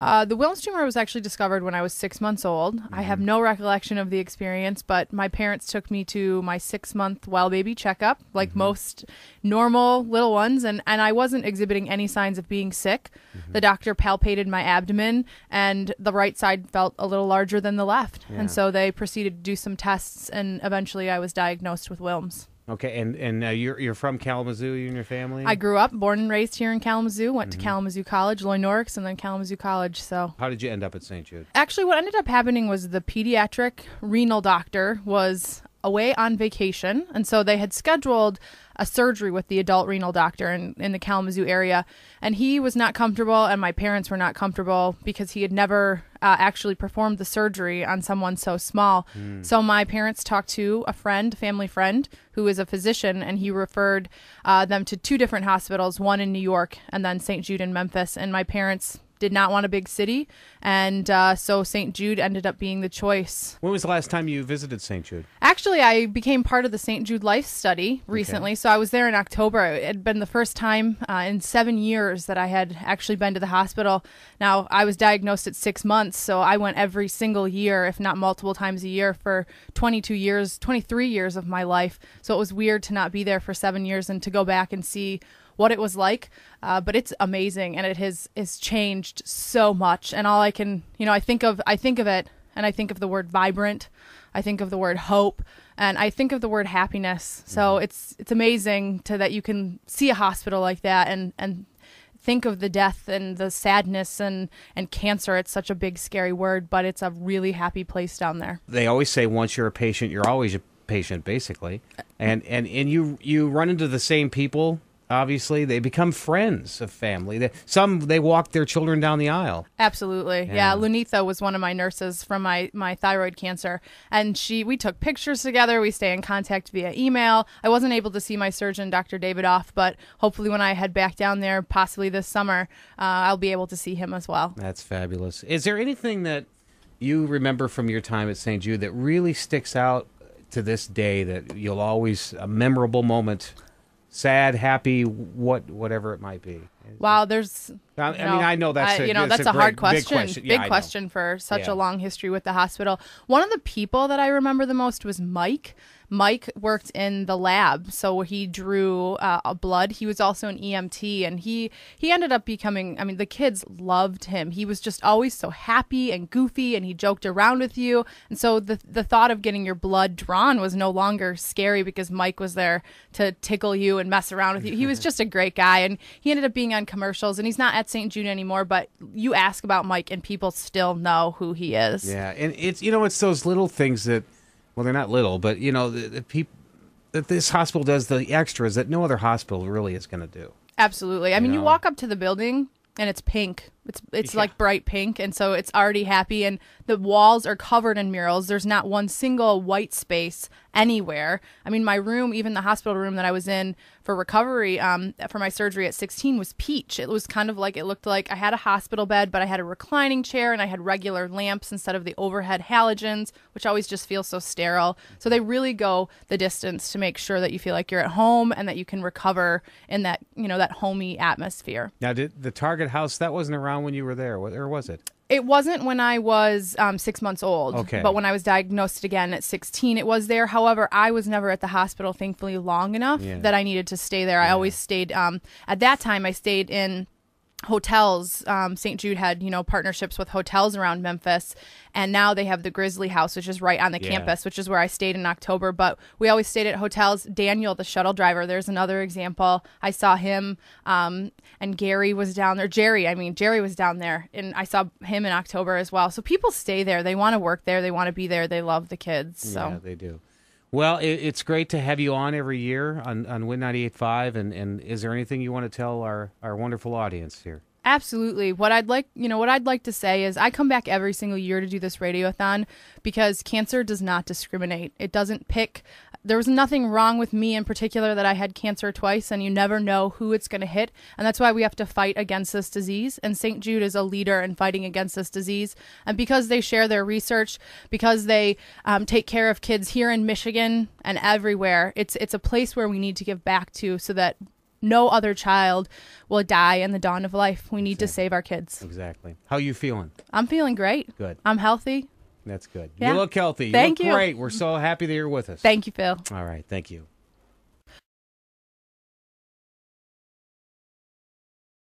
The Wilms tumor was actually discovered when I was 6 months old. I have no recollection of the experience, but my parents took me to my 6-month well baby checkup, like most normal little ones, and I wasn't exhibiting any signs of being sick. The doctor palpated my abdomen, and the right side felt a little larger than the left. Yeah. And so they proceeded to do some tests, and eventually I was diagnosed with Wilms. Okay, and you're from Kalamazoo, you and your family? I grew up, born and raised here in Kalamazoo, went to Kalamazoo College, Loy-Norrix, and then Kalamazoo College. So How did you end up at St. Jude? actually what ended up happening was the pediatric renal doctor was away on vacation, and so they had scheduled a surgery with the adult renal doctor in the Kalamazoo area, and he was not comfortable, and my parents were not comfortable because he had never actually performed the surgery on someone so small. So my parents talked to a family friend, who is a physician, and he referred them to 2 different hospitals, one in New York and then St. Jude in Memphis, and my parents did not want a big city, and so St. Jude ended up being the choice. When was the last time you visited St. Jude? Actually, I became part of the St. Jude Life Study recently, so I was there in October. It had been the first time in 7 years that I had actually been to the hospital. Now, I was diagnosed at 6 months, so I went every single year, if not multiple times a year, for 23 years of my life. So it was weird to not be there for 7 years and to go back and see what it was like, but it's amazing, and it has changed so much. And all I can, I think of it, and I think of the word vibrant, I think of the word hope, and I think of the word happiness. So it's amazing that you can see a hospital like that and think of the death and the sadness and cancer. It's such a big, scary word, but it's a really happy place down there. They always say once you're a patient, you're always a patient, basically, and you run into the same people. Obviously, they become friends of family. They walk their children down the aisle. Absolutely. Yeah. Lunitha was one of my nurses from my thyroid cancer. And we took pictures together. We stay in contact via email. I wasn't able to see my surgeon, Dr. Davidoff, but hopefully when I head back down there, possibly this summer, I'll be able to see him as well. That's fabulous. Is there anything that you remember from your time at St. Jude that really sticks out to this day that you'll always, a memorable moment? Sad, happy, whatever it might be. Wow, I know that's a hard question. Big question. Big question for such a long history with the hospital. One of the people that I remember the most was Mike. Mike worked in the lab, so he drew blood. He was also an EMT, and he ended up becoming, the kids loved him. He was just always so happy and goofy, and he joked around with you. And so the thought of getting your blood drawn was no longer scary because Mike was there to tickle you and mess around with you. He was just a great guy, and he ended up being on commercials, and he's not at St. Jude anymore, but you ask about Mike, and people still know who he is. Yeah, and it's those little things that, well, they're not little, but the people that this hospital does, the extras that no other hospital really is going to do. Absolutely. You walk up to the building and it's pink. It's like bright pink, and so it's already happy, and the walls are covered in murals. There's not one single white space anywhere. My room, even the hospital room that I was in for recovery for my surgery at 16 was peach. It was kind of like, it looked like I had a hospital bed, but I had a reclining chair and I had regular lamps instead of the overhead halogens, which always just feels so sterile. So they really go the distance to make sure that you feel like you're at home and that you can recover in that, that homey atmosphere. Now, did the Target house, that wasn't around when you were there, or was it? It wasn't when I was 6 months old, but when I was diagnosed again at 16, it was there. However, I was never at the hospital, thankfully, long enough that I needed to stay there. I always stayed, at that time, I stayed in hotels. St. Jude had, partnerships with hotels around Memphis, and now they have the Grizzly House, which is right on the campus, which is where I stayed in October. But we always stayed at hotels. Daniel, the shuttle driver, there's another example. I saw him, and Gary was down there. Jerry was down there, and I saw him in October as well. So people stay there. They want to work there. They want to be there. They love the kids. So. Yeah, they do. Well, it's great to have you on every year on Win 98.5, and is there anything you want to tell our wonderful audience here? Absolutely. What I'd like to say is I come back every single year to do this radiothon because cancer does not discriminate. It doesn't pick. There was nothing wrong with me in particular that I had cancer twice, and you never know who it's going to hit. And that's why we have to fight against this disease. And St. Jude is a leader in fighting against this disease. And because they share their research, because they take care of kids here in Michigan and everywhere, it's a place where we need to give back to so that no other child will die in the dawn of life. We need to save our kids. Exactly. How you feeling? I'm feeling great. Good. I'm healthy. That's good. Yeah. You look healthy. Thank you you. look great. We're so happy that you're with us. Thank you, Phil. All right. Thank you.